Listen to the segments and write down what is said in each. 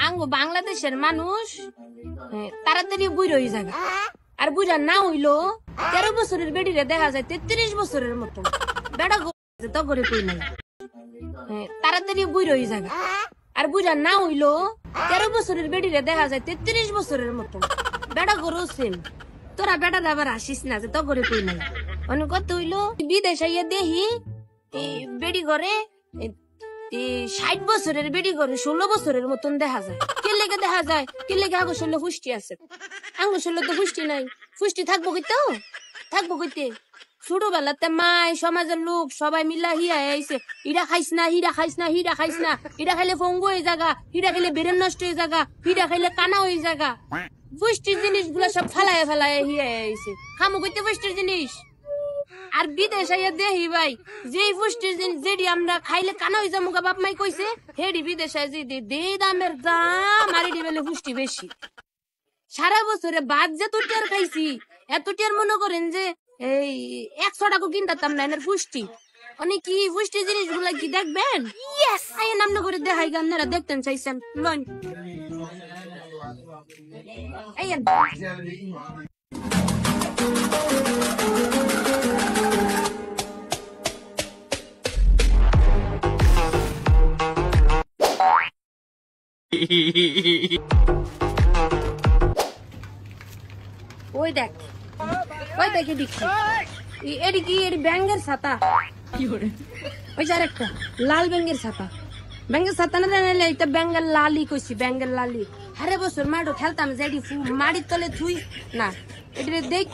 আঙ্গো বাংলাদেশের মানুষ তাড়াতাড়ি বুড়ো হয়ে যাবে, আর বুড়া না হইলো 13 বছরের বেডিরে দেখা যায় 33 বছরের মতো। বেড়া তো করে কই নাই, তাড়াতাড়ি বুড়ো হয়ে যাবে, আর বুড়া না হইলো 13 বছরের বেডিরে দেখা যায় 33 বছরের মতো। বেড়া গরু সেম। তোরা বেড়া আবার আসিস না যে তো করে কই নাই। অনেক কত হইলো বিদেশে দেখি বেডি করে 60 বছরের বেডি করে 16 বছরের মতন দেখা যায়। কে লেগে দেখা যায়? কে লেগে আগো শরীরে পুষ্টি আছে, আঙ্গো শরীরে তো পুষ্টি নাই। পুষ্টি থাকবো কইতে, থাকবো কইতে। ছোটবেলাতে মাই সমাজের লোক সবাই মিলা হিয়া আইছে, ইরা খাইস না, হিরা খাইস না, হিরা খাইস না, হিরা খাইলে ফঙ্গু হয়ে জাগা, হিরা খাইলে বেরেন নষ্ট হয়ে জাগা, হিরা খাইলে কানা হয়ে জাগা। পুষ্টির জিনিস গুলা সব ফালায় ফালায় হিয়া আইছে, খামো কইতে পুষ্টির জিনিস। আর বিদেশে দেখি ভাই যে পুষ্টির জিনিস যেটি আমরা খাইলে কানা হয়ে যাবো বাপ মাই কইছে, হেডি বিদেশে যে দে দামের দাম আর এটি বেলে পুষ্টি বেশি। সারা বছরে বাদ যে টিয়ার খাইছি, এত টিয়ার মনে করেন যে এই 100 টাকা কিনতাম না এর পুষ্টি। অনেক কি পুষ্টি জিনিস গুলা কি দেখবেন? আইন নাম করে দেখাই আপনারা দেখতেন চাইছেন লন। আইন ওই দেখ, ওই দেখে দেখছি এটি কি এর ব্যাঙ্গের ছাতা, ওই যে আরেকটা লাল ব্যাঙ্গের ছাতা। ব্যাঙ্গের ছাতা না জানাইলে এটা ব্যাঙ্গের লালি কইছি, ব্যাঙ্গের লালি। হারে বছর মাঠও খেলতাম যে এটি মাটির তলে থুই না, এটি দেখ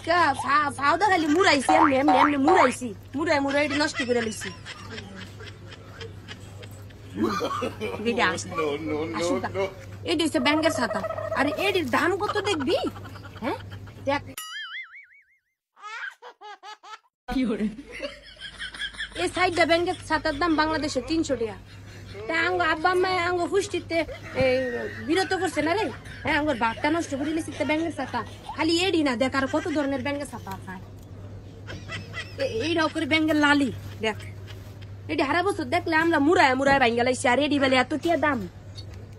ফাউদা খালি মুড়াইছি, এমনি এমনি এমনি মুড়াইছি, মুড়াই মুড়াই এটি নষ্ট করে লিছি। এটি হচ্ছে ব্যাঙ্গের ছাতা, আর এটির দাম কত দেখবি? হ্যাঁ দেখ, এই সাইডটা ব্যাঙ্গের ছাতার দাম বাংলাদেশে 300 টাকা। তা আঙ্গ আব্বা আম্মা আঙ্গ পুষ্টিতে বিরত করছে না রে। হ্যাঁ, আঙ্গর বাপটা নষ্ট করে লিছি ব্যাঙ্গের ছাতা। খালি এডি না, দেখ আর কত ধরনের ব্যাঙ্গের ছাতা আছে। এইটাও করে ব্যাঙ্গের লালি দেখ, এটি হারা বছর দেখলে আমরা মুড়ায় মুড়ায় ভাঙ্গা লাইছি, আর এডি বেলে এত টিয়া দাম,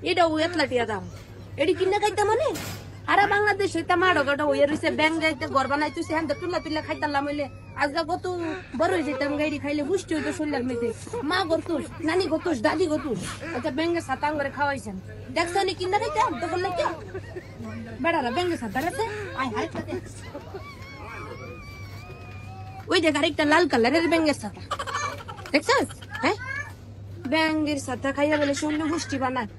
এটাও এতলা টিয়া দাম। এডি কিনে খাইতে মানে আরা বাংলাদেশ হইতে মাড়ো গটা হইয়া রয়েছে, ব্যাং গাইতে ঘর বানাইতেছে, হ্যাঁ তুলা তুলা খাইতাম হইলে আজকে কত বড় হয়ে যেতাম। গাড়ি খাইলে পুষ্টি হইতো শরীরের মধ্যে। মা গতুস, নানি গতুস, দাদি গতুস, আচ্ছা ব্যাঙ্গের ছাতা করে খাওয়াইছেন। দেখছো নি কিনা খাইতাম তো বললে কে বেড়ারা ব্যাঙ্গের ছাতা রাখছে। আয় আরেকটা দেখ, ওই দেখ আরেকটা লাল কালারের ব্যাঙ্গের ছাতা দেখছস? হ্যাঁ, ব্যাঙ্গের ছাতা খাইয়া বলে শরীরে পুষ্টি বানায়।